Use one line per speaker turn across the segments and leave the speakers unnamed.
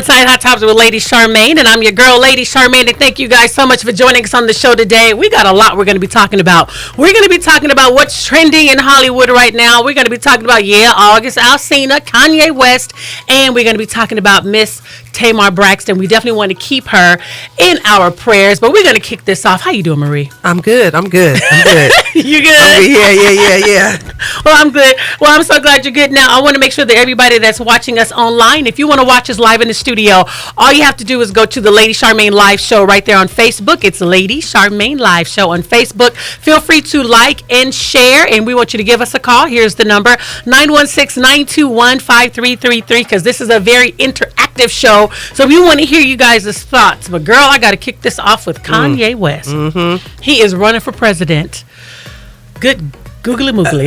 Onside Hot Topics with Lady Charmaine, and I'm your girl, Lady Charmaine, and thank you guys so much for joining us on the show today. We got a lot we're going to be talking about. We're going to be talking about what's trending in Hollywood right now. We're going to be talking about, August Alsina, Kanye West, and we're going to be talking about Miss Tamar Braxton. We definitely want to keep her in our prayers, but we're going to kick this off. How you doing, Marie?
I'm good. You good? Yeah.
Well, I'm good. Well, I'm so glad you're good. Now, I want to make sure that everybody that's watching us online, if you want to watch us live in the studio, all you have to do is go to the Lady Charmaine Live Show right there on Facebook. It's Lady Charmaine Live Show on Facebook. Feel free to like and share, and we want you to give us a call. Here's the number, 916-921-5333, because this is a very interactive show. So we want to hear you guys' thoughts. But, girl, I got to kick this off with Kanye West. Mm-hmm. He is running for president. Good googly moogly.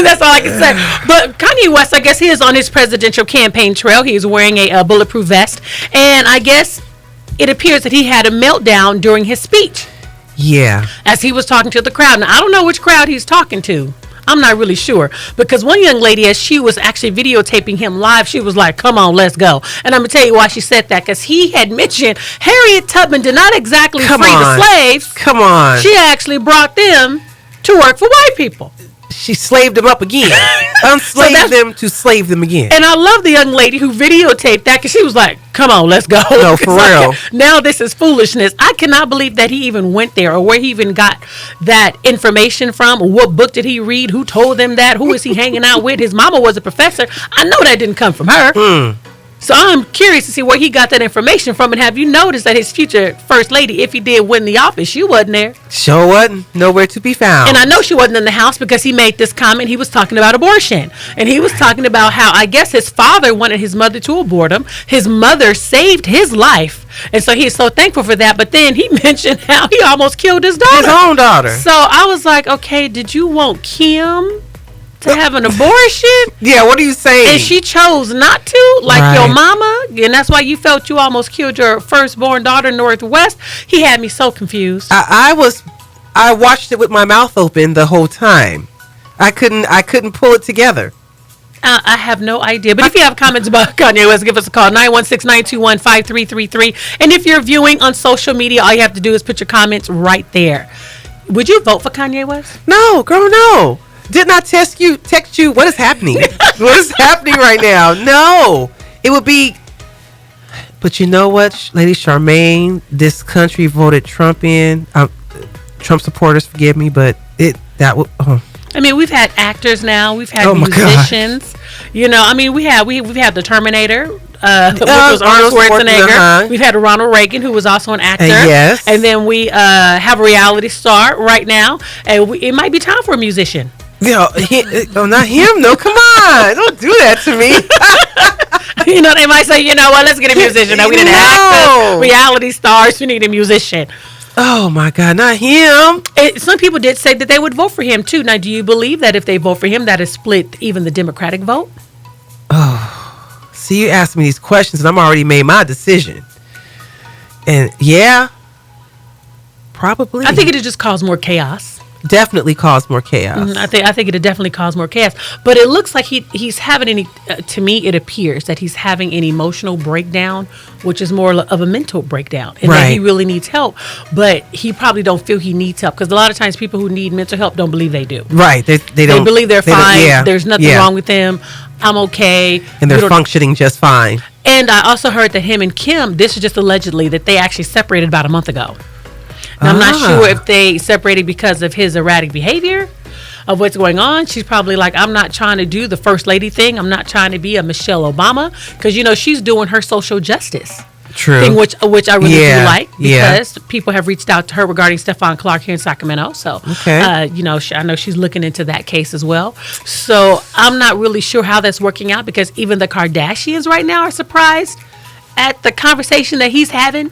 That's all I can say. But Kanye West, I guess he is on his presidential campaign trail. He is wearing a bulletproof vest. And I guess it appears that he had a meltdown during his speech.
Yeah.
As he was talking to the crowd. Now, I don't know which crowd he's talking to. I'm not really sure. Because one young lady, as she was actually videotaping him live, she was like, come on, let's go. And I'm going to tell you why she said that. Because he had mentioned Harriet Tubman did not exactly free the slaves.
Come on.
She actually brought them to work for white people.
She slaved them up again. Unslaved them to slave them again.
And I love the young lady who videotaped that, because she was like, come on, let's go.
No, for real.
Now this is foolishness. I cannot believe that he even went there, or where he even got that information from. What book did he read? Who told them that? Who is he hanging out with? His mama was a professor. I know that didn't come from her. So I'm curious to see where he got that information from. And have you noticed that his future first lady, if he did win the office, she wasn't there?
Sure wasn't. Nowhere to be found.
And I know she wasn't in the house, because he made this comment. He was talking about abortion. And he was talking about how, I guess, his father wanted his mother to abort him. His mother saved his life. And so he's so thankful for that. But then he mentioned how he almost killed his daughter.
His own daughter.
So I was like, okay, did you want Kim to have an abortion?
Yeah, what are you saying?
And she chose not to, like your mama, and that's why you felt you almost killed your firstborn daughter, Northwest. He had me so confused.
I watched it with my mouth open the whole time. I couldn't pull it together.
I have no idea. But if you have comments about Kanye West, give us a call, 916-921-5333. And if you're viewing on social media, all you have to do is put your comments right there. Would you vote for Kanye West?
No, girl, no. Didn't I text you? What is happening? What is happening right now? No. It would be. But you know what, Lady Charmaine? This country voted Trump in. Trump supporters, forgive me, but I mean, we've had actors now. We've had musicians. You know, I mean, we've had the Terminator. Which was Arnold Schwarzenegger. We've had Ronald Reagan, who was also an actor. Yes.
And then we have a reality star right now. And it might be time for a musician.
Not him. No, come on. Don't do that to me.
You know, they might say, you know what, let's get a musician. No, we didn't have reality stars. We need a musician.
Oh, my God, not him.
Some people did say that they would vote for him, too. Now, do you believe that if they vote for him, that is split even the Democratic vote?
Oh, see, you asked me these questions, and I'm already made my decision. And, yeah, probably.
I think it would just cause more chaos.
Definitely cause more chaos.
I think it'd definitely cause more chaos. But it looks like he's having to me, it appears that he's having an emotional breakdown, which is more of a mental breakdown, and that he really needs help. But he probably don't feel he needs help, because a lot of times people who need mental help don't believe they do.
Right. They
believe they're fine. There's nothing wrong with them. I'm okay.
And they're functioning just fine.
And I also heard that him and Kim, this is just allegedly, that they actually separated about a month ago. Now, I'm not sure if they separated because of his erratic behavior, of what's going on. She's probably like, I'm not trying to do the first lady thing. I'm not trying to be a Michelle Obama, because, you know, she's doing her social justice thing, which I really do like, because people have reached out to her regarding Stephon Clark here in Sacramento. So, you know, I know she's looking into that case as well. So I'm not really sure how that's working out, because even the Kardashians right now are surprised at the conversation that he's having,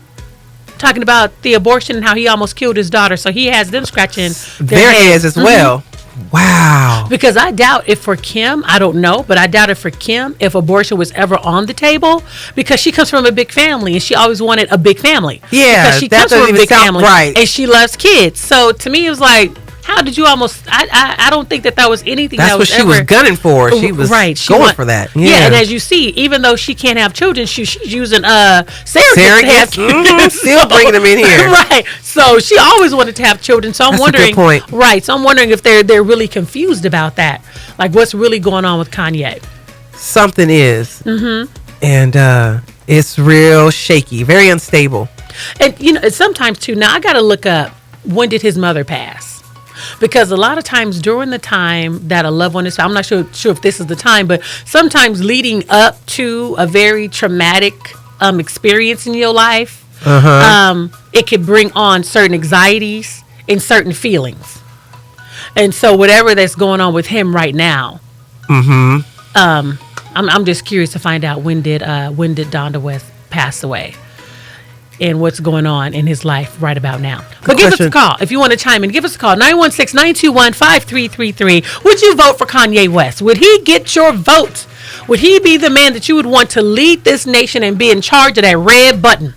talking about the abortion and how he almost killed his daughter. So he has them scratching
their heads as well. Wow.
Because I doubt if for Kim, I don't know, but I doubt if for Kim, if abortion was ever on the table, because she comes from a big family and she always wanted a big family.
Yeah.
Because she comes from a big family. Right. And she loves kids. So to me, it was like, how how did you almost? I don't think that was anything.
That's
that
what she was gunning for. She was going for that.
Yeah, and as you see, even though she can't have children, she's using surrogates.
Still bringing them in here,
right? So she always wanted to have children. So I'm wondering,
a good point.
Right? So I'm wondering if they're really confused about that. Like, what's really going on with Kanye?
Something is, and it's real shaky, very unstable.
And sometimes too. Now I got to look up, when did his mother pass? Because a lot of times during the time that a loved one is, I'm not sure if this is the time, but sometimes leading up to a very traumatic experience in your life, it could bring on certain anxieties and certain feelings. And so whatever that's going on with him right now, I'm just curious to find out when did Donda West pass away, and what's going on in his life right about now. But give us a call if you want to chime in. Give us a call, 916-921-5333. Would you vote for Kanye West? Would he get your vote? Would he be the man that you would want to lead this nation and be in charge of that red button?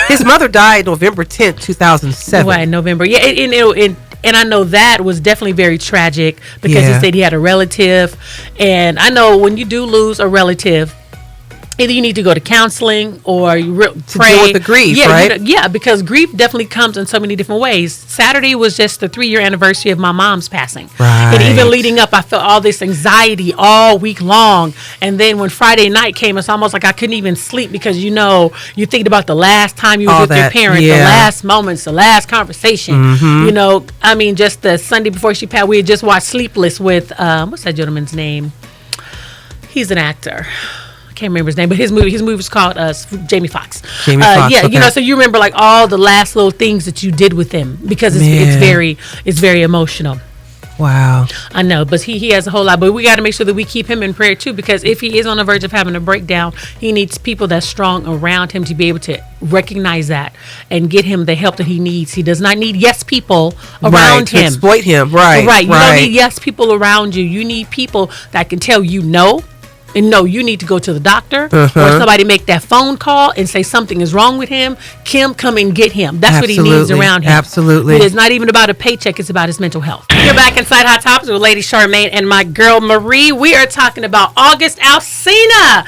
His mother died November 10th, 2007.
Right, November. Yeah, and I know that was definitely very tragic, because he said he had a relative. And I know when you do lose a relative, either you need to go to counseling or you pray.
Deal with the grief, right?
Because grief definitely comes in so many different ways. Saturday was just the 3-year anniversary of my mom's passing.
Right.
And even leading up, I felt all this anxiety all week long. And then when Friday night came, it's almost like I couldn't even sleep, because you thinking about the last time you were with your parents, the last moments, the last conversation. Just the Sunday before she passed, we had just watched Sleepless with, what's that gentleman's name? He's an actor. Can't remember his name, but his movie was called Jamie Foxx.
Jamie Foxx.
Okay. So you remember like all the last little things that you did with him, because it's very emotional.
Wow.
I know, but he has a whole lot. But we got to make sure that we keep him in prayer too, because if he is on the verge of having a breakdown, he needs people that's strong around him to be able to recognize that and get him the help that he needs. He does not need yes people around him.
To exploit him. Right.
You don't need yes people around you. You need people that can tell you no. And no, you need to go to the doctor, or somebody make that phone call and say something is wrong with him. Kim, come and get him. That's what he needs around him.
Absolutely.
It's not even about a paycheck. It's about his mental health. You're back inside Hot Topics with Lady Charmaine and my girl Marie. We are talking about August Alsina.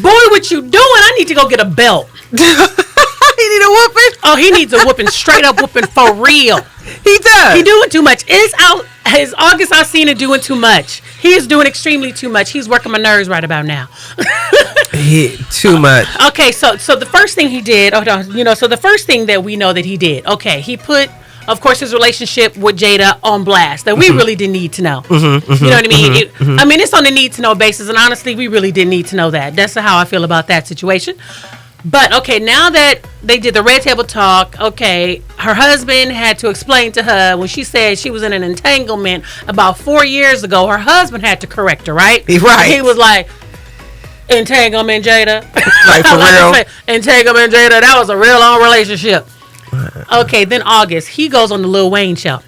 Boy, what you doing? I need to go get a belt.
He need a whooping?
Oh, he needs a whooping, straight up whooping for real.
He does.
He doing too much. Is August Alsina doing too much? He is doing extremely too much. He's working my nerves right about now.
Too much.
Okay, so the first thing he did, so the first thing that we know that he did, he put, of course, his relationship with Jada on blast that we really didn't need to know. You know what I mean? I mean, it's on a need to know basis, and honestly, we really didn't need to know that. That's how I feel about that situation. But, now that they did the Red Table Talk, her husband had to explain to her when she said she was in an entanglement about 4 years ago, her husband had to correct her, right?
Right.
He was like, entanglement, Jada.
Like, for real?
Entanglement, Jada, that was a real long relationship. Then August, he goes on the Lil Wayne show.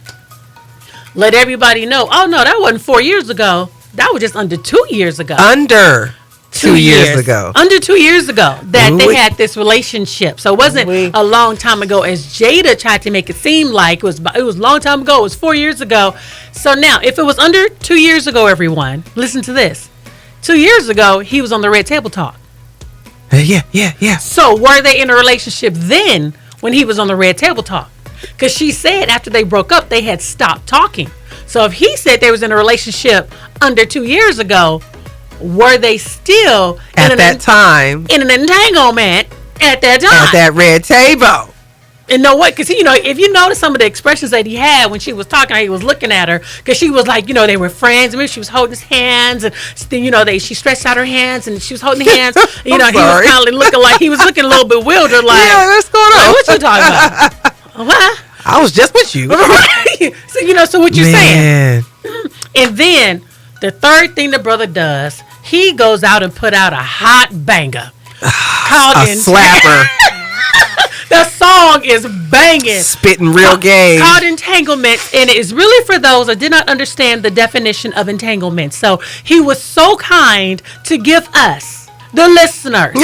Let everybody know, oh, no, that wasn't 4 years ago. That was just under 2 years ago.
Under 2 years ago.
Under 2 years ago that they had this relationship. So it wasn't a long time ago as Jada tried to make it seem like. It was a long time ago. It was 4 years ago. So now, if it was under 2 years ago, everyone, listen to this. 2 years ago, he was on the Red Table Talk.
Yeah.
So were they in a relationship then when he was on the Red Table Talk? Because she said after they broke up, they had stopped talking. So if he said they was in a relationship under 2 years ago, were they still
at that time
in an entanglement at that time?
At that red table.
And know what? Because, if you notice some of the expressions that he had when she was talking, he was looking at her, because she was like, they were friends. Maybe she was holding his hands, and, she stretched out her hands, and she was holding the hands. He was kind of looking like, he was looking a little bewildered, like,
yeah, what's going on?
Like, what you talking about? What?
I was just with you.
So what you saying? And then the third thing the brother does, he goes out and put out a hot banger. Called
a slapper.
The song is banging.
Spitting real game.
Called Entanglements, and it is really for those that did not understand the definition of entanglement. So he was so kind to give us, the listeners,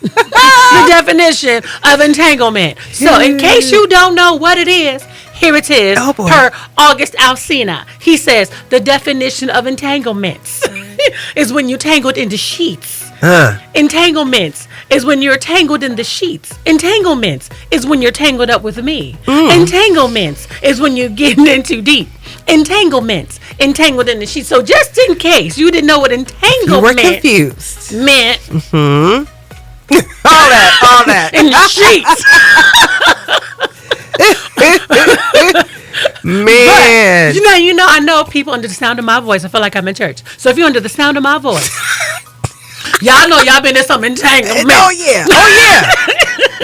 the definition of entanglement. So in case you don't know what it is, Here it is.
Oh, boy.
Per August Alsina. He says the definition of entanglements is when you're tangled into sheets. Entanglements is when you're tangled in the sheets. Entanglements is when you're tangled up with me. Entanglements is when you're getting in too deep. Entanglements, entangled in the sheets. So just in case you didn't know what entanglement
you were confused.
meant,
all that
in the sheets.
Man,
But, I know people under the sound of my voice. I feel like I'm in church. So if you're under the sound of my voice, y'all know y'all been in some entanglement.
Oh yeah.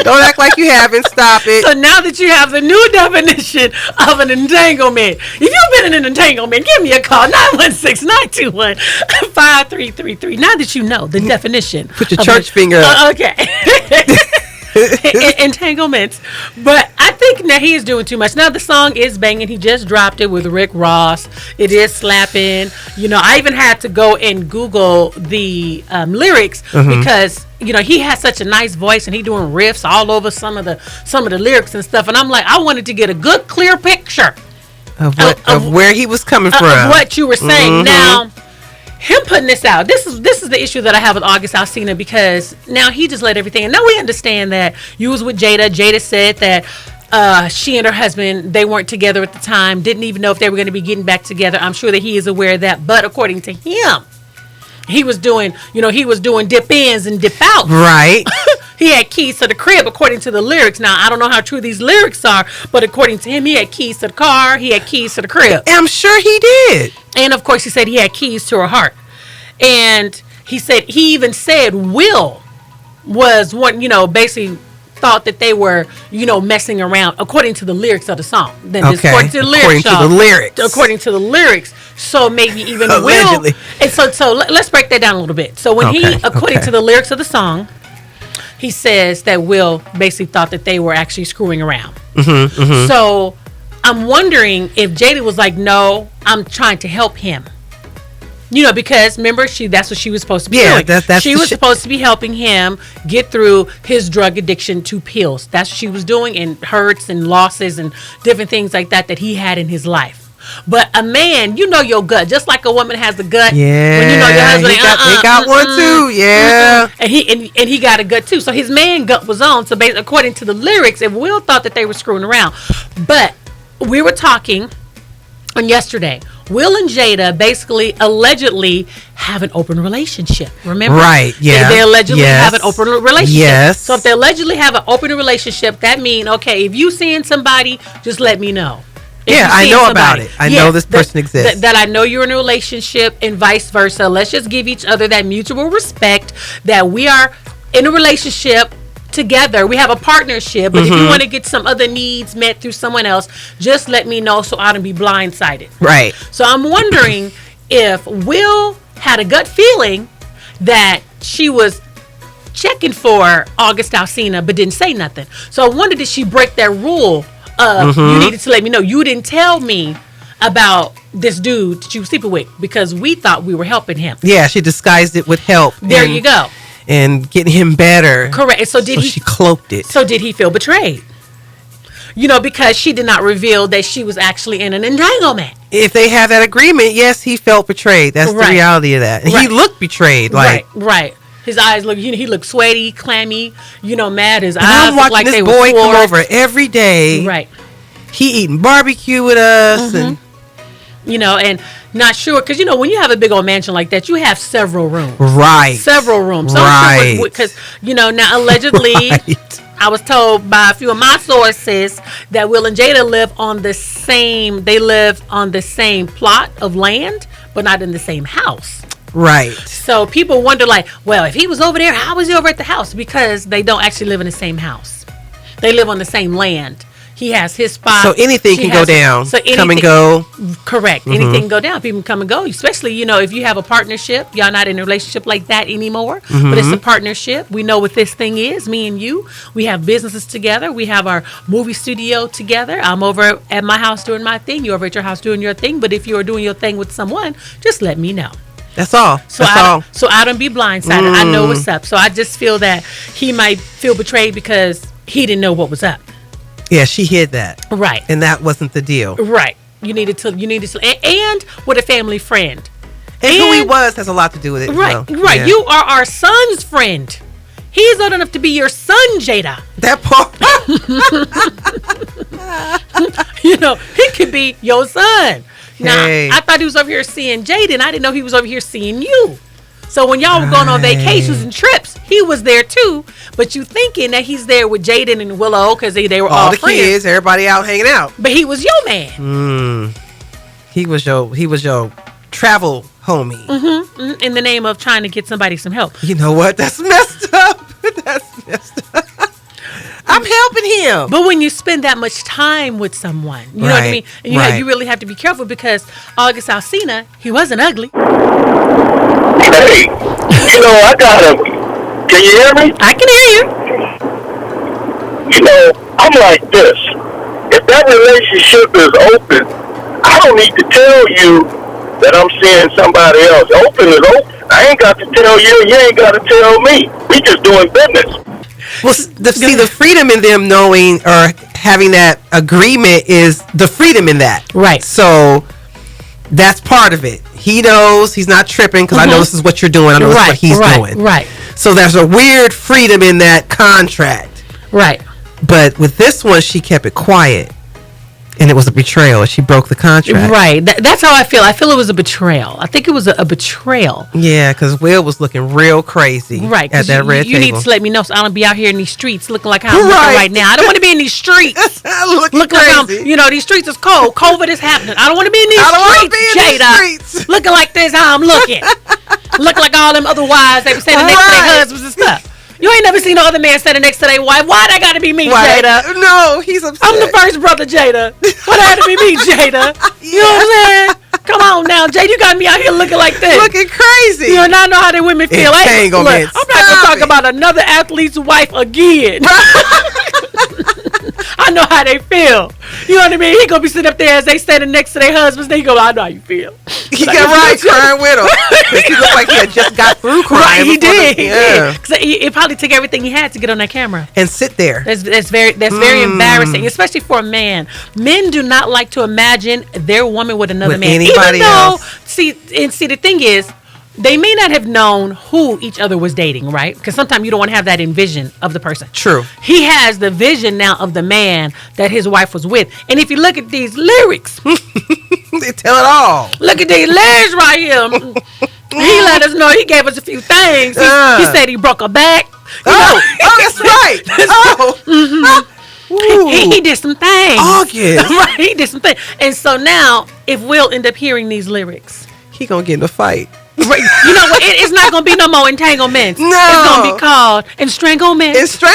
Don't act like you haven't. Stop it.
So now that you have the new definition of an entanglement, if you've been in an entanglement, give me a call, 916-921-5333. Now that you know the definition.
Put your church finger up.
Okay. Entanglements. But I think now he is doing too much. Now the song is banging. He just dropped it with Rick Ross. It is slapping. I even had to go and Google the lyrics because he has such a nice voice and he doing riffs all over some of the lyrics and stuff. And I'm like, I wanted to get a good clear picture
of where he was coming from,
of what you were saying. Now, him putting this out, this is the issue that I have with August Alsina, because now he just let everything. And now we understand that you was with Jada. Jada said that she and her husband, they weren't together at the time, didn't even know if they were going to be getting back together. I'm sure that he is aware of that. But according to him, he was doing dip ins and dip outs.
Right.
He had keys to the crib, according to the lyrics. Now, I don't know how true these lyrics are, but according to him, he had keys to the car. He had keys to the crib.
I'm sure he did.
And, of course, he said he had keys to her heart. And he even said Will was one, basically thought that they were, messing around, according to the lyrics of the song. Then according to the lyrics. So maybe even
allegedly.
Will. And so let's break that down a little bit. So when according to the lyrics of the song, he says that Will basically thought that they were actually screwing around. So I'm wondering if Jada was like, no, I'm trying to help him. Because remember, that's what she was supposed to be doing. She was supposed to be helping him get through his drug addiction to pills. That's what she was doing, and hurts and losses and different things like that he had in his life. But a man, your gut, just like a woman has the gut.
Yeah,
when your husband,
he got one too. Yeah,
and he got a gut too. So his man gut was on. So basically, according to the lyrics, if Will thought that they were screwing around, but we were talking on yesterday. Will and Jada basically allegedly have an open relationship. Remember?
Right. Yeah.
They allegedly have an open relationship.
Yes.
So if they allegedly have an open relationship, that means, okay, if you seeing somebody, just let me know.
I know about it. I know this person exists.
That I know you're in a relationship and vice versa. Let's just give each other that mutual respect that we are in a relationship together. We have a partnership, but if you want to get some other needs met through someone else, just let me know so I don't be blindsided.
Right.
So I'm wondering if Will had a gut feeling that she was checking for August Alsina but didn't say nothing. So I wonder, did she break that rule of you needed to let me know? You didn't tell me about this dude that you were sleeping with because we thought we were helping him.
Yeah, she disguised it with help.
There you go.
And getting him better.
Correct. So
she cloaked it.
So did he feel betrayed? Because she did not reveal that she was actually in an entanglement.
If they have that agreement, yes, he felt betrayed. That's the reality of that. And he looked betrayed.
Right. His eyes look, he looked sweaty, clammy, mad. His eyes
I'm watching
like
this
they
boy
were
come over every day.
Right.
He eating barbecue with us and
and not sure, because when you have a big old mansion like that, you have several rooms.
Right.
Several rooms. So
right.
Because now allegedly, I was told by a few of my sources that Will and Jada live on the same plot of land, but not in the same house.
Right.
So people wonder, well, if he was over there, how was he over at the house? Because they don't actually live in the same house. They live on the same land. He has his spot.
So anything can go down. Come and go.
Correct. Anything can go down. People can come and go. Especially, if you have a partnership. Y'all not in a relationship like that anymore. But it's a partnership. We know what this thing is. Me and you. We have businesses together. We have our movie studio together. I'm over at my house doing my thing. You're over at your house doing your thing. But if you are doing your thing with someone, just let me know.
That's all.
So I don't be blindsided. I know what's up. So I just feel that he might feel betrayed because he didn't know what was up.
Yeah, she hid that.
Right.
And that wasn't the deal.
Right. You needed to, and with a family friend.
And who he was has a lot to do with it.
Right.
As well.
Right.
Yeah.
You are our son's friend. He's old enough to be your son, Jada.
That part.
He could be your son. Now,
Hey.
I thought he was over here seeing Jaden. I didn't know he was over here seeing you. So when y'all were going on vacations and trips, he was there too. But you thinking that he's there with Jaden and Willow because they were all
the
friends.
kids, everybody out hanging out.
But he was your man.
He was your travel homie.
In the name of trying to get somebody some help.
You know what? That's messed up. That's messed up. I'm helping him.
But when you spend that much time with someone, you know what I mean? And you really have to be careful because August Alsina, he wasn't ugly.
Hey, I got him. Can you hear me?
I can hear you.
I'm like this. If that relationship is open, I don't need to tell you that I'm seeing somebody else. Open is open. I ain't got to tell you. You ain't got to tell me. We just doing business.
Well, the freedom in them knowing or having that agreement is the freedom in that.
Right.
So that's part of it. He knows he's not tripping because I know this is what you're doing. I know this is what he's doing.
Right.
So there's a weird freedom in that contract.
Right.
But with this one, she kept it quiet. And it was a betrayal. She broke the contract.
Right. That's how I feel. I feel it was a betrayal. I think it was a betrayal.
Yeah, because Will was looking real crazy at that red table.
You need to let me know so I don't be out here in these streets looking like how I'm looking right now. I don't want to be in these streets.
looking
crazy. Like these streets is cold. COVID is happening. I don't want to be in these streets, Jada. Looking like this how I'm looking. Looking like all them other wives they were standing next to their husbands and stuff. You ain't never seen no other man standing next to their wife. Why that got to be me, Jada?
No, he's upset.
I'm the first brother, Jada. Why that had to be me, Jada? You know what I'm saying? Come on now, Jada. You got me out here looking like this.
Looking crazy.
And I know how the women feel.
Entanglements.
I'm not going to talk about another athlete's wife again. I know how they feel. You know what I mean? He gonna be sitting up there as they standing next to their husbands. Then he go, I know how you feel.
He got right crying with him. He looked like he had just got through crying.
Right, he did.
Yeah.
Because it probably took everything he had to get on that camera
and sit there.
That's very embarrassing, especially for a man. Men do not like to imagine their woman with another man.
Anybody else.
See, the thing is, they may not have known who each other was dating, right? Because sometimes you don't want to have that in vision of the person.
True.
He has the vision now of the man that his wife was with. And if you look at these lyrics,
they tell it all.
Look at these lyrics right here. He let us know. He gave us a few things. He said he broke her back.
That's right.
He did some things.
August.
Right, he did some things. And so now, if we'll end up hearing these lyrics,
he gonna get in a fight.
Right. You know what? It's not going to be no more entanglements.
No.
It's going to be called Entanglements.
Good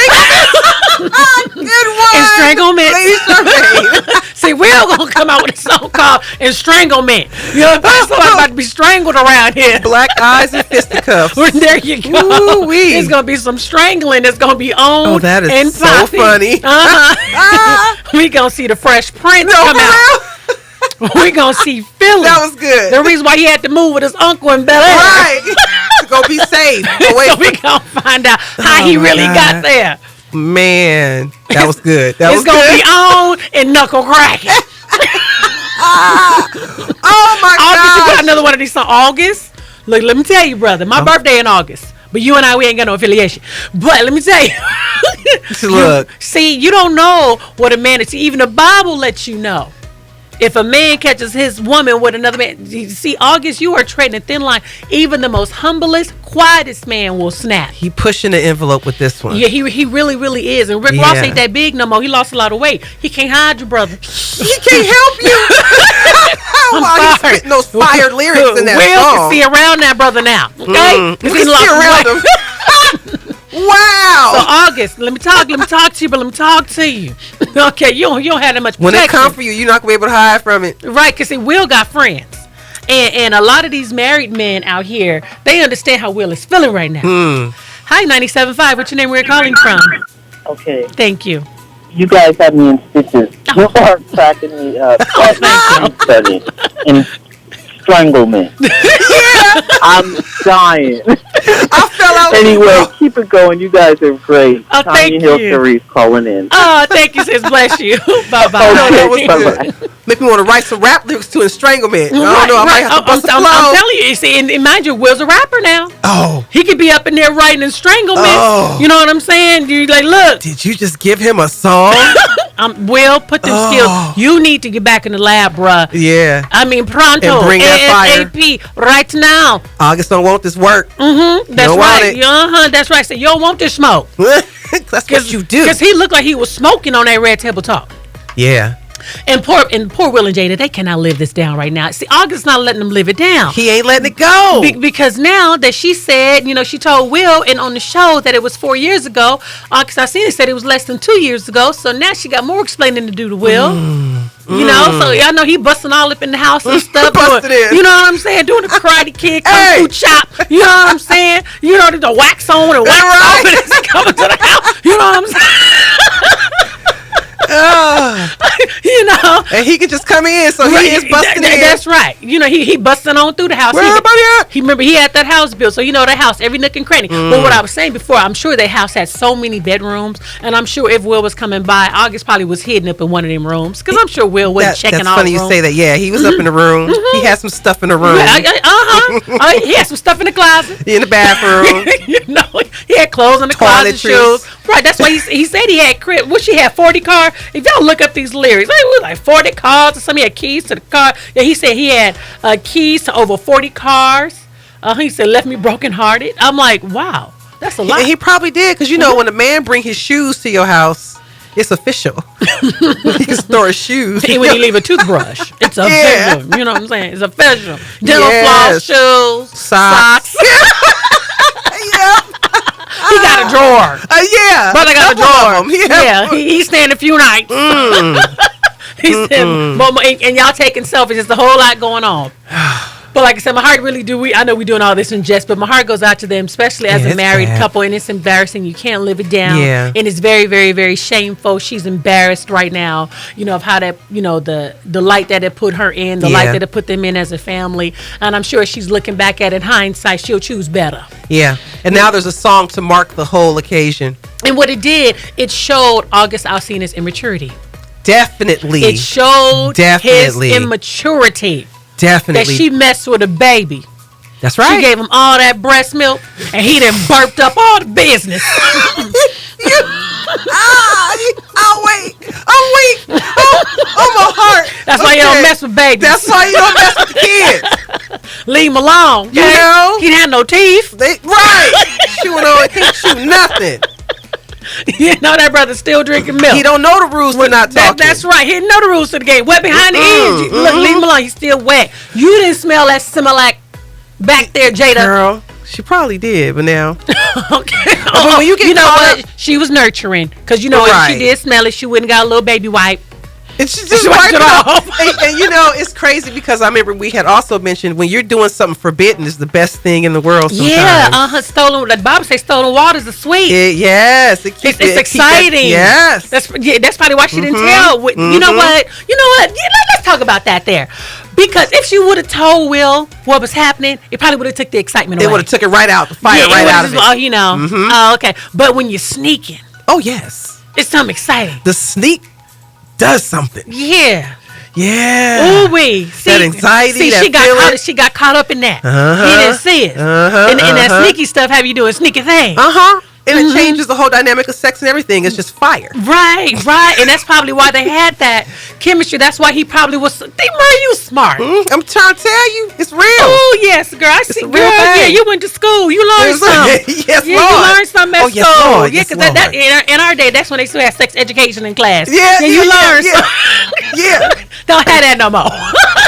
one.
Entanglements.
Lady Charmaine.
See, we're going to come out with a song called Entanglement. You know, somebody's about to be strangled around here.
Black eyes and fisticuffs.
There you go.
Ooh-wee.
It's going to be some strangling that's going to be on.
Oh, that is
and
so funny.
We going to see the Fresh Prince come out. We gonna see Philly.
That was good.
The reason why he had to move with his uncle in Bel Air.
Right. To go be safe.
So we gonna find out how he really got there.
Man, that was good. That was
gonna
good.
be on and knuckle cracking.
Oh my God.
August, you got another one of these songs. August. Look, let me tell you, brother. My birthday in August. But you and I, we ain't got no affiliation. But let me tell you.
Look.
See, you don't know what a man is. Even the Bible lets you know. If a man catches his woman with another man, you see, August, you are treading a thin line. Even the most humblest, quietest man will snap.
He pushing the envelope with this one.
Yeah, he really, really is. And Rick Ross ain't that big no more. He lost a lot of weight. He can't hide you, brother.
He can't help you.
I'm sorry.
He's those fire lyrics in that
Will
song.
can see around that brother now. Okay?
You can see around him. Wow.
So August, let me talk to you, but let me talk to you. Okay, you don't have that much protection.
When it come for you, you're not gonna be able to hide from it.
Right, because see, Will got friends. And a lot of these married men out here, they understand how Will is feeling right now. Hi, 97.5. What's your name? Where you calling from?
Okay.
Thank you.
You guys have me in stitches. You are cracking me up. Study in stranglement. I'm dying.
I fell out.
Anyway, keep it going. You guys are great.
Oh, thank
Tanya Hill
you.
Cerise calling in.
Oh, thank you, sis. Bless you. Bye bye.
No, that was
Bye-bye.
good. Make me want to write some rap lyrics to Entanglement. I don't know. I might have to bust a flow.
I'm telling you. See, and mind you, Will's a rapper now.
Oh,
He could be up in there writing Entanglements.
Oh.
You know what I'm saying? You like, look,
did you just give him a song?
Will, put them
Oh.
skills. You need to get back in the lab, bruh.
Yeah.
I mean, pronto,
And bring that fire.
ASAP, right now.
August don't want this work.
That's
don't want
right.
it.
That's right. So you don't want this smoke.
That's what you do.
Because he looked like he was smoking on that Red Table Talk.
Yeah.
And poor Will and Jada, they cannot live this down right now. See, August's not letting them live it down.
He ain't letting it go.
Because now that she said, she told Will and on the show that it was 4 years ago, August Alsina said it was less than 2 years ago. So now she got more explaining to do to Will. So y'all know he busting all up in the house and stuff.
Busted in.
You know what I'm saying? Doing a karate kick, kung
Hey.
fu chop. You know what I'm saying? The wax on and wax off and it's coming to the house. You know what I'm saying?
And he can just come in, so he is busting in.
That's right. He busting on through the house.
Where everybody at?
He remember he had that house built, so that house, every nook and cranny. But what I was saying before, I'm sure that house had so many bedrooms, and I'm sure if Will was coming by, August probably was hidden up in one of them rooms, because I'm sure Will wasn't checking
That's
all
funny
the
you
rooms.
say that. Yeah, he was up in the room. He had some stuff in the room.
He had some stuff in the closet.
In the bathroom.
He had clothes in the closet,
Toiletries.
shoes. Right, that's why he said he had crib. What, she had 40 cars? If y'all look up these lyrics, it was like 40 cars or something. He had keys to the car. Yeah, he said he had keys to over 40 cars. He said, left me brokenhearted. I'm like, wow, that's a lot.
And he probably did, because when a man bring his shoes to your house, it's official. He can store his shoes.
And when he leave a toothbrush, it's official.
Yeah.
You know what I'm saying? It's official. Dental
Yes.
floss, shoes, socks.
Yeah.
He got a drawer.
Yeah.
Brother got a
Couple of
drawer.
them.
Yeah, he's staying a few nights. He said, and y'all taking selfies. There's a whole lot going on. But like I said, my heart really I know we're doing all this in jest, but my heart goes out to them, especially as a
it's
married
bad.
couple, and it's embarrassing. You can't live it down.
Yeah.
And it's very, very, very shameful. She's embarrassed right now, of how that, the light that it put her in, the light that it put them in as a family. And I'm sure she's looking back at it in hindsight, she'll choose better.
Yeah. And now there's a song to mark the whole occasion.
And what it did, it showed August Alsina's immaturity.
Definitely.
It showed
Definitely.
his immaturity.
Definitely.
That she messed with a baby.
That's right.
She gave him all that breast milk, and he done burped up all the business.
I'm weak. Oh, my heart.
That's why you don't mess with babies.
That's why you don't mess with the kids.
Leave him alone.
You know?
He didn't have no teeth.
Right. Chewing on, can't chew nothing.
That brother's still drinking milk.
He don't know the rules to not talking.
That's right. He didn't know the rules to the game. Wet behind the ears. Look, leave him alone. He's still wet. You didn't smell that Similac back there, Jada.
Girl, she probably did, but now.
Okay.
But when you get caught
what? She was nurturing. Because, if
Right.
she did smell it, she wouldn't got a little baby wipe.
And she just
wiped
wiped
it
it
off.
off. And it's crazy because I remember we had also mentioned when you're doing something forbidden is the best thing in the world sometimes.
Yeah, stolen. Like Bob say, stolen waters are sweet.
Yes. It keeps
It's exciting.
Yes.
That's probably why she didn't tell. You know what? Yeah, let's talk about that there. Because if she would have told Will what was happening, it probably would have took the excitement
They
away.
would have took it right out, the fire right out of it.
Oh, okay. But when you're sneaking,
Oh, yes.
it's something exciting.
The sneak does something.
Yeah.
Yeah.
Ooh wee.
That anxiety,
See,
that
she
feeling.
got caught up in that.
Uh-huh.
He didn't see it. And that sneaky stuff have you doing sneaky things.
And it changes the whole dynamic of sex and everything. It's just fire.
Right. And that's probably why they had that chemistry. That's why he probably was. You smart.
I'm trying to tell you, it's real.
Oh yes, girl. I see.
a
Girl,
real thing.
yeah, you went to school. You learned something.
Yes,
Yeah,
Lord.
you learned something at
Oh, yes,
school.
Lord.
Yeah,
Yes,
because
Lord.
in our day, that's when they still had sex education in class.
Yeah,
you learned
yeah.
something.
Yeah.
Don't have that no more.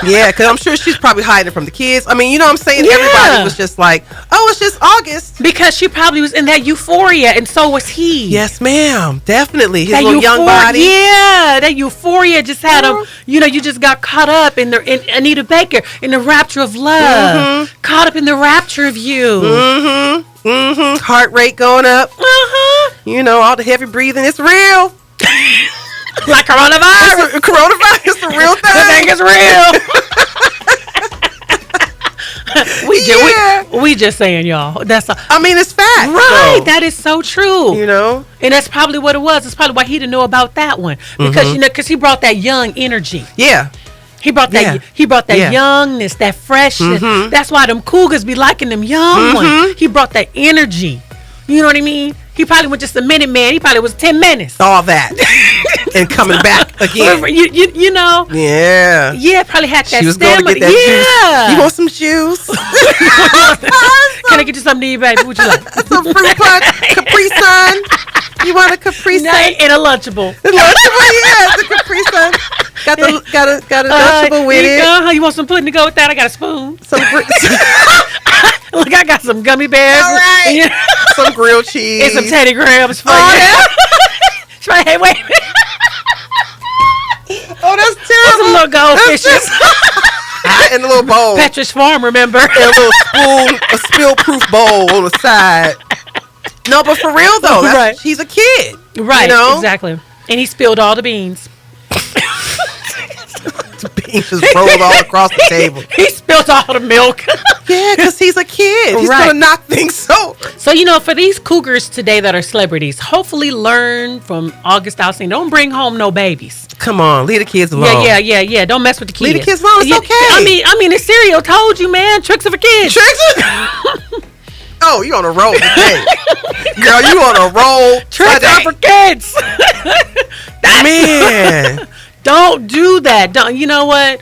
Yeah, because I'm sure she's probably hiding from the kids. I mean, you know what I'm saying?
Yeah.
Everybody was just like, oh, it's just August.
Because she probably was in that euphoria, and so was he.
Yes, ma'am. Definitely. His
That
little young body.
Yeah, that euphoria just had him. You just got caught up in Anita Baker in the rapture of love. Caught up in the rapture of you.
Heart rate going up. All the heavy breathing. It's real.
Like coronavirus.
Coronavirus is a real thing.
The thing is real. we just saying, y'all. That's all.
I mean, it's fact.
Right,
So,
that is so true.
you know.
And that's probably what it was. It's probably why he didn't know about that one because because he brought that young energy.
Yeah.
He brought that.
Yeah.
He brought that
Yeah.
youngness, that freshness. That's why them cougars be liking them young ones. He brought that energy. You know what I mean? He probably was just a minute man. He probably was 10 minutes.
All that. And coming back again.
You know.
Yeah.
Yeah, probably had that
She was going to
stamina.
get that juice. You
Yeah.
want some juice?
Can I get you something to eat, baby? What you like?
Some fruit punch? Capri Sun? You want a Capri Sun?
And a Lunchable.
The Lunchable, yeah, the Capri Sun. Got a Lunchable with it.
You want some pudding to go with that? I got a spoon.
Some
Look, I got some gummy bears.
All right.
Yeah.
Some grilled cheese.
And some Teddy Grahams for
Oh,
you.
yeah?
She's like, hey, wait a minute.
Oh, that's
Some
terrible.
little goldfishes.
In a little bowl.
Petra's Farm, remember?
And a little spoon, a spill-proof bowl on the side. No, but for real though,
Right.
he's a kid.
Right,
You know?
exactly. And he spilled all the beans.
The beans just rolled all across the table.
He spilled all the milk.
Yeah, because he's a kid. He's
Right.
gonna knock things over.
So, for these cougars today that are celebrities, hopefully learn from August Alsina. Don't bring home no babies.
Come on, leave the kids alone.
Yeah. Don't mess with the kids.
Leave the kids alone. It's
Yeah,
okay.
I mean, the cereal told you, man. Tricks are for kids.
Tricks? Oh, you on a roll today. Girl, you on a roll
Tricks
today.
are for kids.
Man.
Don't do that. Don't. You know what?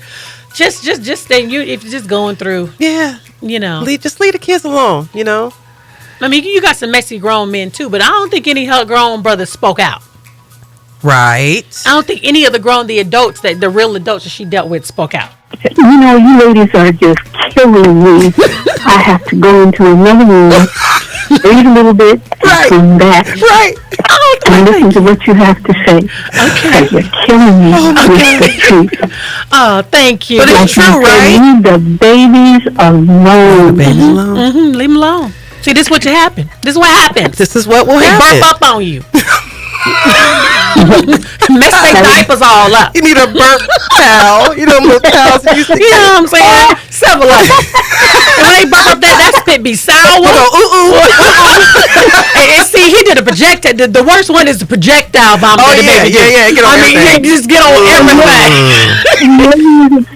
Just stay. If you're just going through,
Yeah. Just leave the kids alone,
I mean, you got some messy grown men too, but I don't think any grown brothers spoke out.
Right.
I don't think any of the adults the real adults that she dealt with spoke out.
You ladies are just killing me. I have to go into another room, read a little bit, and come back.
Right.
And listen to what you have to say. Okay. You're killing me with the truth.
Oh, thank you.
But it's true, right?
Leave the babies alone.
Baby alone.
Leave them alone. See, this is what happened. This is what happens.
This is what will
They
happen.
burp up on you. Mess their diapers all up.
You need a burp towel. You know them little towels you used to
You know what I'm saying? Several of them. And when they burp up that spit be sour. And see, he did a projectile. The worst one is the projectile vomit.
Oh,
that the
yeah,
baby
yeah,
did.
get on everything.
He just get on everything.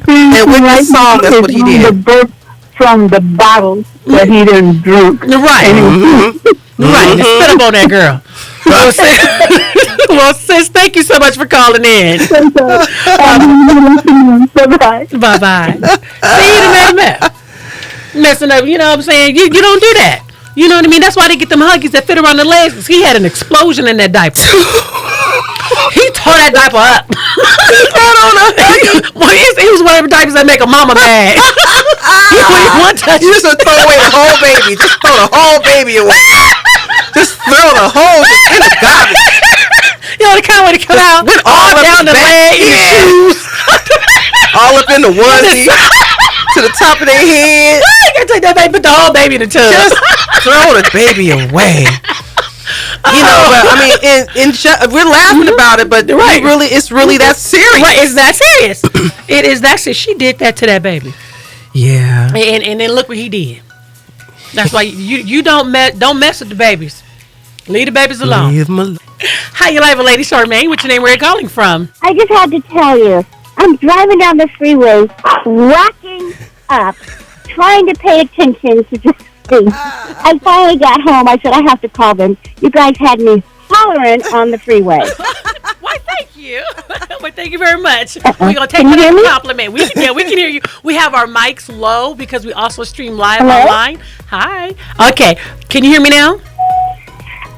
And with the song, that's what he did.
The burp from the bottle that he didn't drink.
Right. Right. Just spit up on that girl. Well, sis, thank you so much for calling in.
Bye-bye.
Bye-bye. See you in a minute. Messing up, you know what I'm saying? You don't do that. You know what I mean? That's why they get them huggies that fit around the legs. 'Cause he had an explosion in that diaper. He tore that diaper up. Well, he was one of the diapers that make a mama mad.
You just throw away the whole baby. Just throw the whole baby away. Just throw the whole thing in the garbage.
The kind when it come out,
went
all down the leg, and the shoes.
All up in the onesie, to the top of their head.
You gotta take that baby, put the whole baby in the tub.
Just throw the baby away. But I mean, we're laughing about it, but it's really that serious.
Right, it's that serious. It is that serious. She did that to that baby.
Yeah.
And then look what he did. That's why you don't mess with the babies. Leave the babies alone.
Leave them alone.
How you live, Lady Charmaine? What's your name? Where you calling from?
I just had to tell you, I'm driving down the freeway, cracking up, trying to pay attention to just things. I finally got home. I said, I have to call them. You guys had me hollering on the freeway.
Why, thank you. Well, thank you very much. We're going to take
Can you
that
hear
as a
me?
compliment. We can hear you. We have our mics low because we also stream live
Hello?
online. Hi. Okay. Can you hear me now?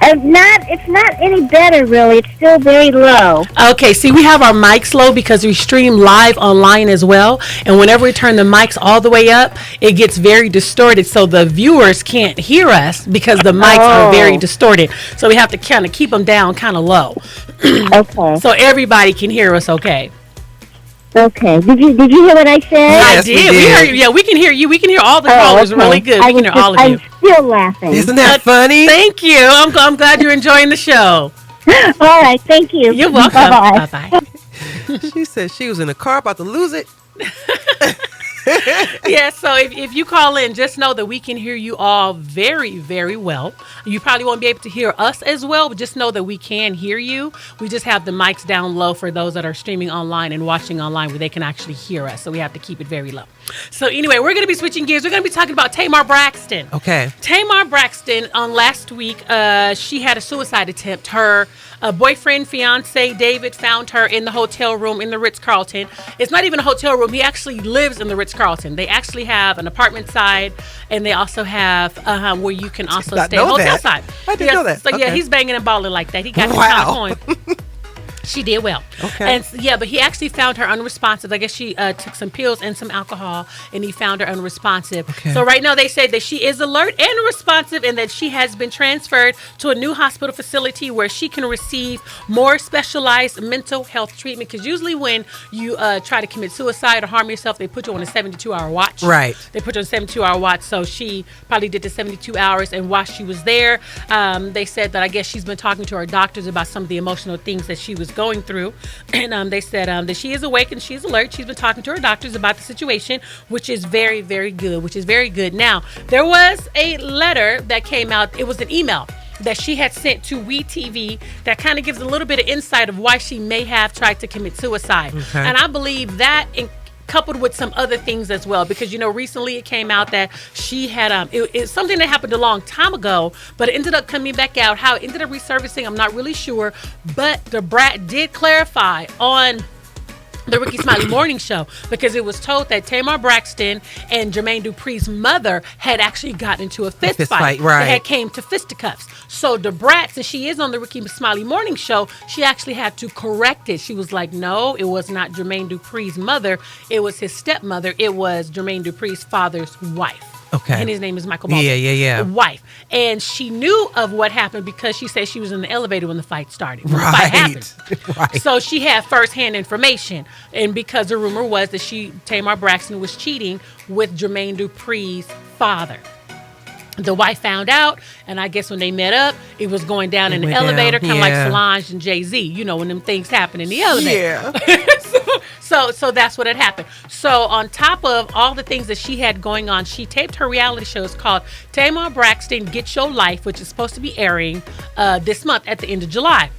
It's not any better, really. It's still very low.
Okay, see, we have our mics low because we stream live online as well. And whenever we turn the mics all the way up, it gets very distorted. So the viewers can't hear us because the mics are very distorted. So we have to kind of keep them down kind of low.
Okay.
So everybody can hear us okay.
Okay. Did you hear what I said?
Yes,
I did.
we
We
did.
heard you. Yeah, we can hear you. We can hear all the callers really good. We can hear all of you.
I'm still laughing.
Isn't that funny?
Thank you. I'm glad you're enjoying the show.
All right. Thank you.
You're welcome.
Bye-bye.
Bye-bye.
She said she was in the car about to lose it.
Yeah, so if you call in, just know that we can hear you all very, very well. You probably won't be able to hear us as well, but just know that we can hear you. We just have the mics down low for those that are streaming online and watching online where they can actually hear us. So we have to keep it very low. So anyway, we're going to be switching gears. We're going to be talking about Tamar Braxton.
Okay.
Tamar Braxton, on last week, she had a suicide attempt. Her boyfriend, fiance, David, found her in the hotel room in the Ritz-Carlton. It's not even a hotel room. He actually lives in the Ritz-Carlton. They actually have an apartment side, and they also have where you can also stay hotel side.
I didn't know that.
So yeah, he's banging and balling like that. He got his coin. She did well.
Okay.
And yeah, but he actually found her unresponsive. I guess she took some pills and some alcohol, and he found her unresponsive.
Okay.
So right now they said that she is alert and responsive, and that she has been transferred to a new hospital facility where she can receive more specialized mental health treatment. Because usually when you try to commit suicide or harm yourself, they put you on a 72-hour watch.
Right.
They put you on a 72-hour watch. So she probably did the 72 hours, and while she was there, they said that I guess she's been talking to her doctors about some of the emotional things that she was going through, and they said that she is awake and she's alert. She's been talking to her doctors about the situation, which is very, very good. Now, there was a letter that came out. It was an email that she had sent to WeTV that kind of gives a little bit of insight of why she may have tried to commit suicide.
Okay.
And I believe that coupled with some other things as well, because recently it came out that she had it's something that happened a long time ago, but it ended up coming back out. How it ended up resurfacing, I'm not really sure, but the brat did clarify on the Ricky Smiley Morning Show, because it was told that Tamar Braxton and Jermaine Dupri's mother had actually gotten into a fist fight.
Right.
They had came to fisticuffs. So the brat, since she is on the Ricky Smiley Morning Show, she actually had to correct it. She was like, no, it was not Jermaine Dupri's mother. It was his stepmother. It was Jermaine Dupri's father's wife.
Okay.
And his name is Michael Baldwin.
Yeah.
Wife. And she knew of what happened because she said she was in the elevator when the fight started. When the fight happened.
Right.
So she had firsthand information. And because the rumor was that Tamar Braxton was cheating with Jermaine Dupri's father. The wife found out, and I guess when they met up, it was going down in the elevator, kind of like Solange and Jay-Z, when them things happen in the elevator.
Yeah.
So that's what had happened. So on top of all the things that she had going on, she taped her reality show. It's called Tamar Braxton Get Your Life, which is supposed to be airing this month at the end of July.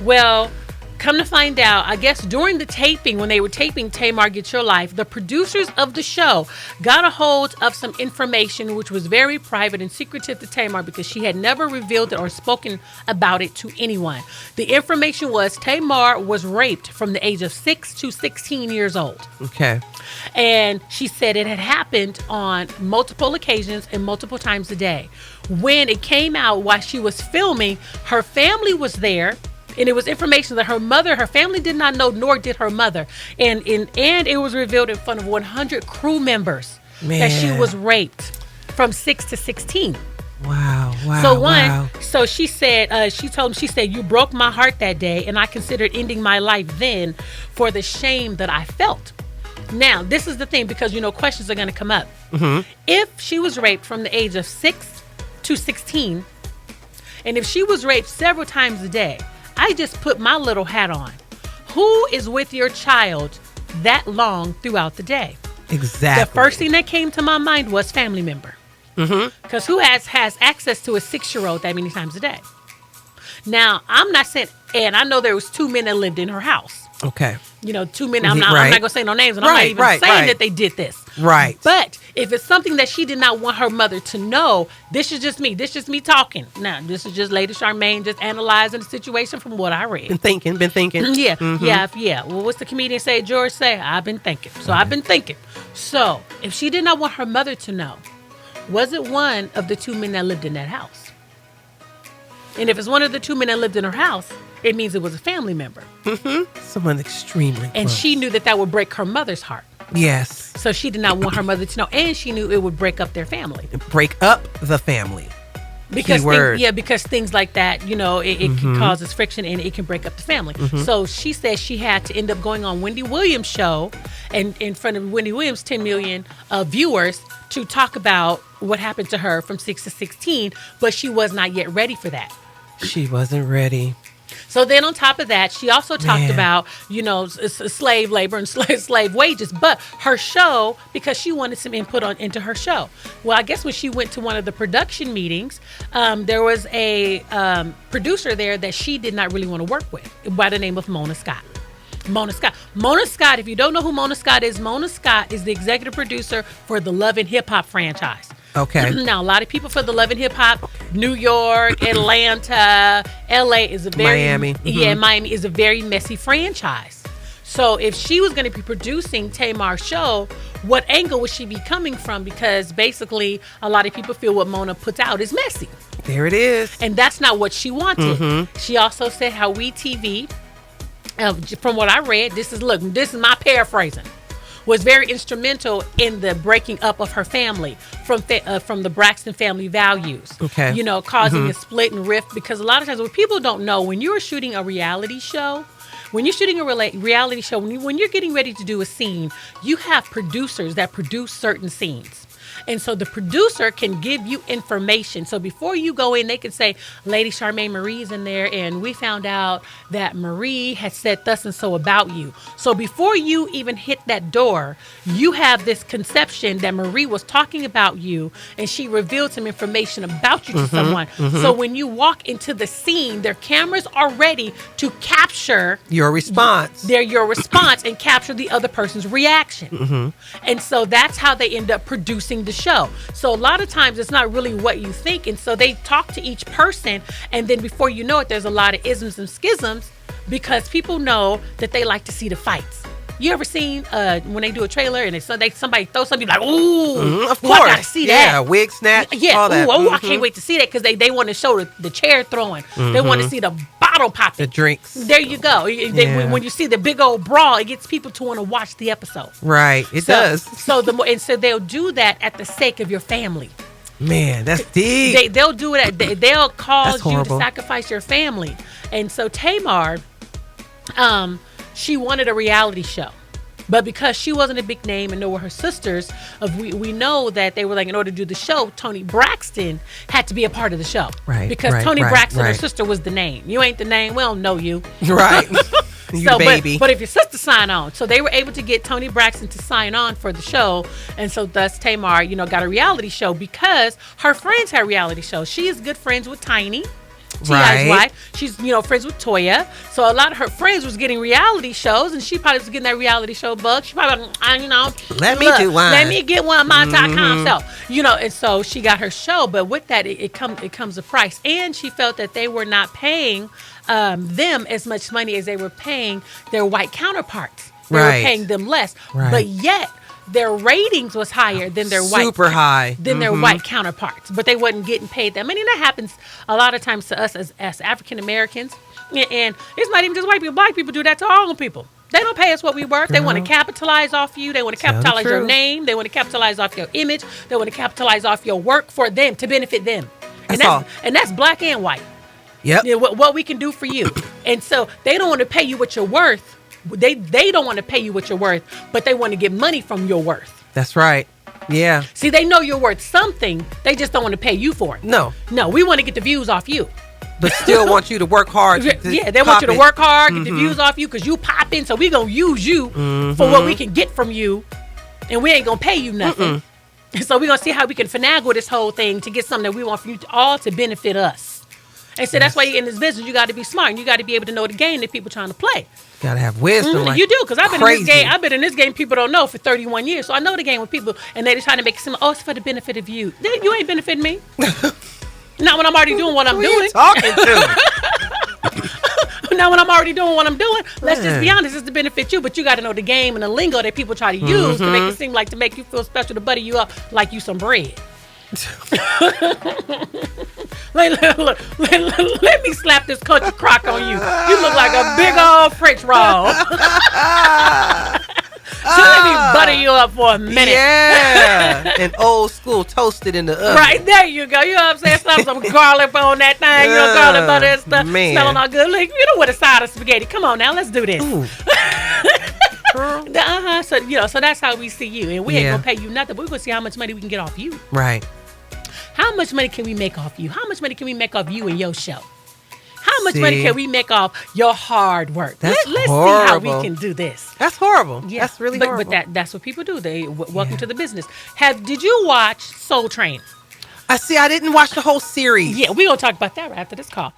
Well, come to find out, I guess during the taping, when they were taping Tamar Get Your Life, the producers of the show got a hold of some information which was very private and secretive to Tamar, because she had never revealed it or spoken about it to anyone. The information was Tamar was raped from the age of 6 to 16 years old.
Okay.
And she said it had happened on multiple occasions and multiple times a day. When it came out while she was filming, her family was there. And it was information that her family did not know, nor did her mother. And it was revealed in front of 100 crew members that she was raped from 6 to 16.
Wow.
So she said, she told him, she said, you broke my heart that day, and I considered ending my life then for the shame that I felt. Now, this is the thing, because, questions are going to come up.
Mm-hmm.
If she was raped from the age of 6 to 16, and if she was raped several times a day, I just put my little hat on. Who is with your child that long throughout the day?
Exactly.
The first thing that came to my mind was family member. Because who has access to a 6-year-old that many times a day? Now, I'm not saying, and I know there was 2 men that lived in her house.
Okay.
2 men. I'm not going to say no names, and I'm not even saying that they did this.
Right.
But if it's something that she did not want her mother to know, this is just me. This is just me talking. Now, this is just Lady Charmaine just analyzing the situation from what I read.
Been thinking.
Yeah.
Mm-hmm.
Yeah. Well, what's the comedian say? George say, I've been thinking. So I've been thinking. So if she did not want her mother to know, was it one of the 2 men that lived in that house? And if it's one of the 2 men that lived in her house, it means it was a family member.
Mm-hmm. Someone extremely close.
And she knew that would break her mother's heart.
Yes.
So she did not want her mother to know. And she knew it would break up their family.
Break up the family.
Because because things like that, it can causes friction and it can break up the family. Mm-hmm. So she said she had to end up going on Wendy Williams' show and in front of Wendy Williams' 10 million viewers to talk about what happened to her from 6 to 16, but she was not yet ready for that.
She wasn't ready.
So then on top of that, she also talked about, slave labor and slave wages, but her show, because she wanted some input into her show. Well, I guess when she went to one of the production meetings, there was a producer there that she did not really want to work with by the name of Mona Scott. Mona Scott, if you don't know who Mona Scott is the executive producer for the Love and Hip Hop franchise.
Okay.
Now, a lot of people for the Love and Hip Hop, New York, Atlanta, LA is a very
Miami.
Miami is a very messy franchise. So if she was going to be producing Tamar's show, what angle would she be coming from? Because basically, a lot of people feel what Mona puts out is messy.
There it is.
And that's not what she wanted. She also said how WeTV, from what I read, this is my paraphrasing, was very instrumental in the breaking up of her family from the Braxton family values.
Okay.
Causing a split and rift, because a lot of times what people don't know, when you're shooting a reality show, when you're getting ready to do a scene, you have producers that produce certain scenes. And so the producer can give you information. So before you go in, they can say, Lady Charmaine Marie's in there, and we found out that Marie has said thus and so about you. So before you even hit that door, you have this conception that Marie was talking about you, and she revealed some information about you to someone. So when you walk into the scene, their cameras are ready to capture
your response.
They're your response and capture the other person's reaction. And so that's how they end up producing the show. So a lot of times it's not really what you think. And so they talk to each person, and then before you know it, there's a lot of isms and schisms, because people know that they like to see the fights. You ever seen when they do a trailer and somebody throws something like, ooh,
of course,
I gotta see that.
Yeah, wig snatch.
Yeah,
all that.
I can't wait to see that, because they want to show the chair throwing. They want to see the bottle popping.
The drinks.
There you go. When you see the big old brawl, it gets people to want to watch the episode.
Right, it does.
So so they'll do that at the sake of your family.
Man, that's deep.
They'll do it. They'll cause you to
horrible.
sacrifice your family. And so Tamar, she wanted a reality show. But because she wasn't a big name and nor were her sisters, we know that they were like, in order to do the show, Toni Braxton had to be a part of the show.
Right.
Because Toni Braxton, her sister, was the name. You ain't the name, we don't know you.
Right. You baby.
But if your sister signed on, so they were able to get Toni Braxton to sign on for the show, and so thus Tamar, got a reality show because her friends had reality shows. She is good friends with Tiny, T.I.'s wife. She's friends with Toya, so a lot of her friends was getting reality shows, and she probably was getting that reality show bug. She probably,
let me do one.
Let me get one of my .com self, and so she got her show. But with that, it comes a price, and she felt that they were not paying them as much money as they were paying their white counterparts. They were paying them less, but yet their ratings was higher than their their white counterparts, but they wasn't getting paid that money. And that happens a lot of times to us as African Americans, and it's not even just white people. Black people do that to our own people. They don't pay us what we worth. They want to capitalize off you. They want to capitalize your name. They want to capitalize off your image. They want to capitalize off your work for them, to benefit them. And that's black and white.
Yep.
What we can do for you. And so they don't want to pay you what you're worth. They don't want to pay you what you're worth, but they want to get money from your worth.
That's right. Yeah.
See, they know you're worth something. They just don't want to pay you for it.
No,
we want to get the views off you.
But still want you to work hard.
They want you to work hard, get the views off you, because you popping. So we gonna use you for what we can get from you, and we ain't gonna pay you nothing. So we're gonna see how we can finagle this whole thing to get something that we want from you all to benefit us. And so that's why you're in this business. You got to be smart, and you got to be able to know the game that people trying to play.
You got to have wisdom.
You do, because I've been in this game people don't know for 31 years. So I know the game with people, and they just trying to make it seem, it's for the benefit of you. You ain't benefiting me. Not when I'm already doing what I'm doing.
Who you talking to?
Now when I'm already doing what I'm doing, let's just be honest, it's to benefit you. But you got to know the game and the lingo that people try to use to make it seem like, to make you feel special, to butter you up like you some bread. Let me slap this country crock on you. You look like a big old French roll. So let me butter you up for a minute.
Yeah. And old school toasted in the oven.
Right, there you go. You know what I'm saying? Some garlic on that thing. Garlic butter and stuff.
Man.
Smelling all good. Like, with a side of spaghetti. Come on now, let's do this. So that's how we see you. And we ain't going to pay you nothing, but we're going to see how much money we can get off you.
Right.
How much money can we make off you? How much money can we make off you and your show? How how much money can we make off your hard work?
That's
Let's
horrible.
see how we can do this.
That's horrible.
Yeah,
That's really
but,
horrible.
But that's what people do. They welcome to the business. Did you watch Soul Train?
I didn't watch the whole series.
Yeah, we're gonna talk about that right after this call.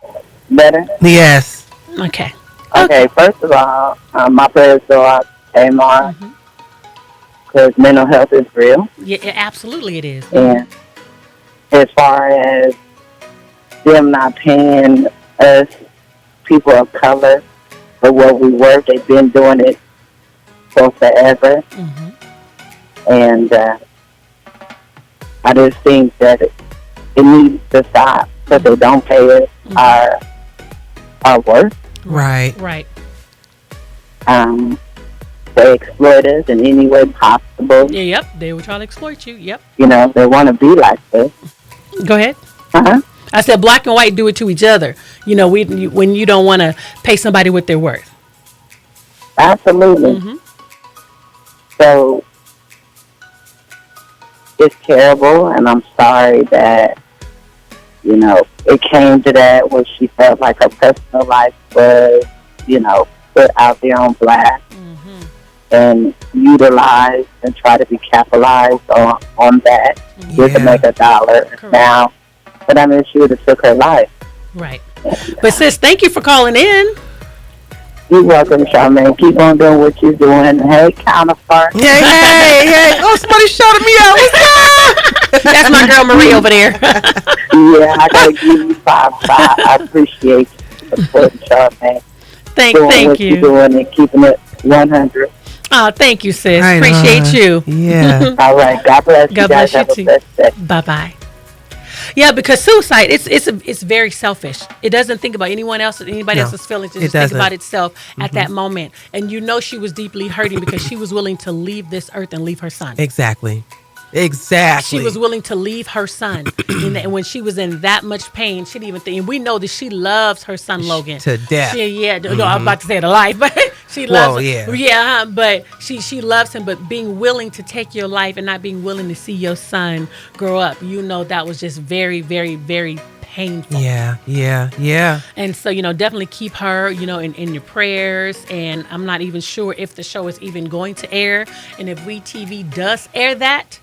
Better?
Yes.
Okay.
Okay, first of all, my prayers go out to Tamar because mental health is real.
Yeah, absolutely it is.
And as far as them not paying us, people of color, for what we work, they've been doing it for forever. And I just think that it needs to stop because they don't pay us our worth.
Right.
Right.
They exploit us in any way possible.
Yeah, yep. They were trying to exploit you. Yep.
You know, they want to be like this.
Go ahead.
Uh-huh.
I said black and white do it to each other. You know, when you don't want to pay somebody what they're worth.
Absolutely. So it's terrible, and I'm sorry that, you know, it came to that where she felt like her personal life was, you know, put out there on blast and utilized and try to be capitalized on that just to make a dollar.
Correct.
Now, but I mean, she would have took her life.
Right. But sis, thank you for calling in.
You're welcome, Charmaine. Keep on doing what you're doing. Hey, counterpart.
Hey. Oh, somebody shouted me out. What's up?
That's my girl Marie over there.
Yeah, I gotta give you 5. I appreciate you supporting Charmaine.
Thank
what
you.
you're doing and keeping it 100.
Oh, thank you, sis.
Right
Appreciate
on.
you.
Yeah.
All right. God bless you
God
guys.
bless you
Have
too.
a blessed day.
Bye bye. Yeah, because suicide, it's very selfish. It doesn't think about anyone else, anybody
No,
else's feelings. It
it
just think
doesn't.
about itself at that moment. And you know she was deeply hurting because she was willing to leave this earth and leave her son.
Exactly.
She was willing to leave her son. And when she was in that much pain, she didn't even think. And we know that she loves her son, Logan.
To death.
No, I'm about to say to life, but she loves him.
yeah.
Yeah, but she loves him. But being willing to take your life and not being willing to see your son grow up, you know, that was just very, very, very painful.
Yeah.
And so, you know, definitely keep her, you know, in your prayers. And I'm not even sure if the show is even going to air. And if WeTV does air that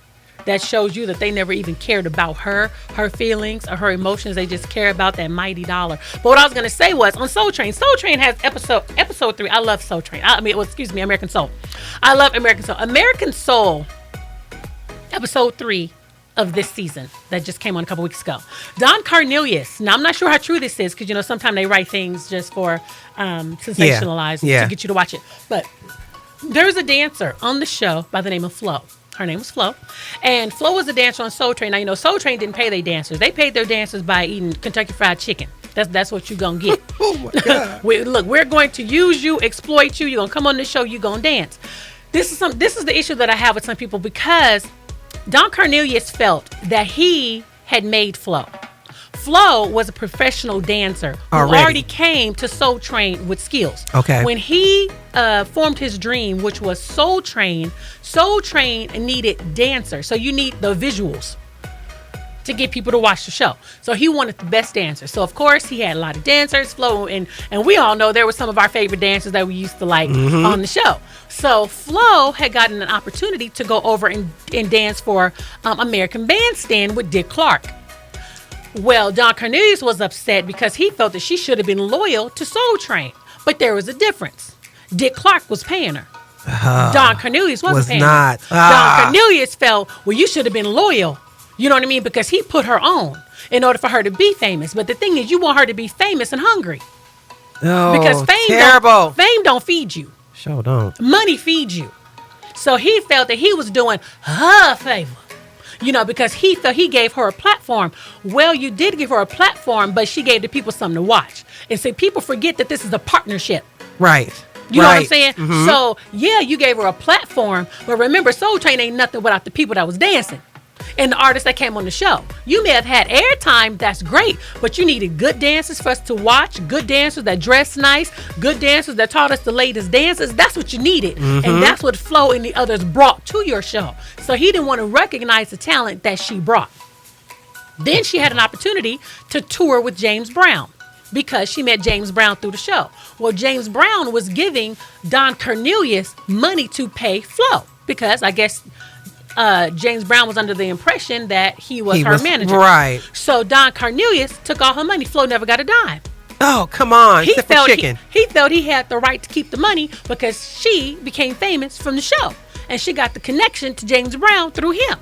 shows you that they never even cared about her feelings or her emotions. They just care about that mighty dollar. But what I was going to say was on Soul Train has episode 3. I love Soul Train. American Soul. I love American Soul. American Soul, episode 3 of this season that just came on a couple weeks ago. Don Cornelius. Now, I'm not sure how true this is because, you know, sometimes they write things just for sensationalize to get you to watch it. But there's a dancer on the show by the name of Flo. Her name was Flo. And Flo was a dancer on Soul Train. Now, you know, Soul Train didn't pay their dancers. They paid their dancers by eating Kentucky Fried Chicken. That's what you're going to get.
Oh, my God.
We're going to use you, exploit you. You're going to come on the show. You're going to dance. This is the issue that I have with some people because Don Cornelius felt that he had made Flo. Flo was a professional dancer who already came to Soul Train with skills.
Okay.
When he formed his dream, which was Soul Train needed dancers. So you need the visuals to get people to watch the show. So he wanted the best dancers. So of course he had a lot of dancers, Flo, and we all know there were some of our favorite dancers that we used to like on the show. So Flo had gotten an opportunity to go over and dance for American Bandstand with Dick Clark. Well, Don Cornelius was upset because he felt that she should have been loyal to Soul Train. But there was a difference. Dick Clark was paying her. Don Cornelius wasn't paying her. Don Cornelius felt, well, you should have been loyal. You know what I mean? Because he put her on in order for her to be famous. But the thing is, you want her to be famous and hungry.
Oh,
because fame don't feed you.
Sure don't.
Money feeds you. So he felt that he was doing her favor. You know, because he felt he gave her a platform. Well, you did give her a platform, but she gave the people something to watch. And so people forget that this is a partnership.
Right.
You know what I'm saying? Mm-hmm. So, yeah, you gave her a platform. But remember, Soul Train ain't nothing without the people that was dancing and the artists that came on the show. You may have had airtime. That's great. But you needed good dancers for us to watch, good dancers that dress nice, good dancers that taught us the latest dances. That's what you needed. Mm-hmm. And that's what Flo and the others brought to your show. So he didn't want to recognize the talent that she brought. Then she had an opportunity to tour with James Brown. because she met James Brown through the show. Well, James Brown was giving Don Cornelius money to pay Flo because I guess James Brown was under the impression that he was her manager.
Right.
So Don Cornelius took all her money. Flo never got a dime.
Oh, come on. Except for chicken.
He felt he had the right to keep the money because she became famous from the show. And she got the connection to James Brown through him.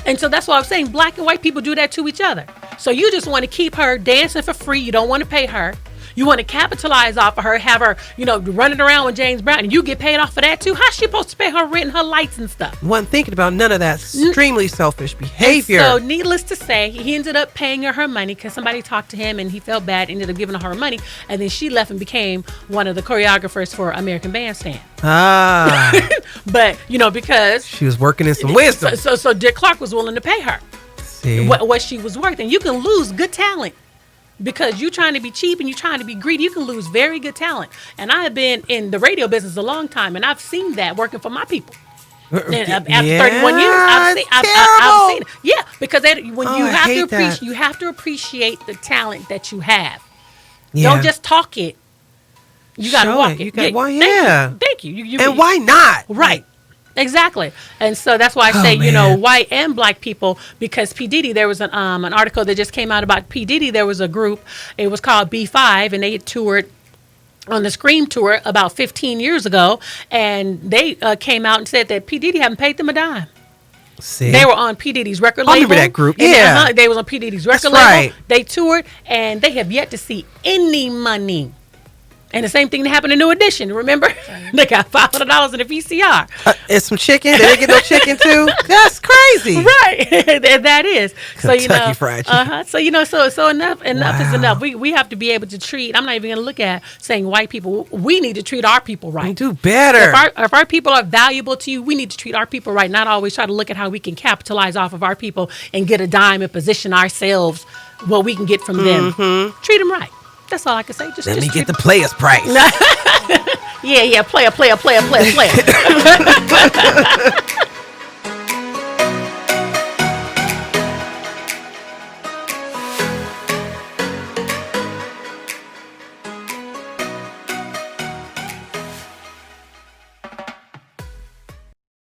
And so that's why I'm saying black and white people do that to each other. So you just want to keep her dancing for free. You don't want to pay her. You want to capitalize off of her, have her, running around with James Brown, and you get paid off for that too. How's she supposed to pay her rent and her lights and stuff?
Wasn't thinking about none of that extremely selfish behavior.
And so needless to say, he ended up paying her money because somebody talked to him and he felt bad, ended up giving her money, and then she left and became one of the choreographers for American Bandstand. But, because
she was working in some wisdom.
So Dick Clark was willing to pay her what she was worth. And you can lose good talent. Because you're trying to be cheap and you're trying to be greedy, you can lose very good talent. And I have been in the radio business a long time, and I've seen that working for my people. And after 31 years, I've seen it. Yeah, because you have to appreciate the talent that you have. Yeah. Don't just talk it. You got to walk it. Thank you.
And why not?
Right. Exactly. And so that's why I say, white and black people, because P. Diddy, there was an article that just came out about P. Diddy. There was a group, it was called B5, and they toured on the Scream Tour about 15 years ago. And they came out and said that P. Diddy hadn't paid them a dime.
See?
They were on P. Diddy's record label.
I remember that group. Yeah.
They was on P. Diddy's record label. Right. They toured, and they have yet to see any money. And the same thing that happened in New Edition. Remember? They got $500 in a VCR.
And some chicken. They didn't get no chicken too. That's crazy.
Right. That is.
Kentucky Fried Chicken.
So enough is enough. We have to be able to treat. I'm not even going to look at saying white people. We need to treat our people right.
We do better.
If our people are valuable to you, we need to treat our people right. Not always try to look at how we can capitalize off of our people and get a dime and position ourselves what we can get from them. Treat them right. That's all I can say.
Let me get the player's price.
Yeah, player.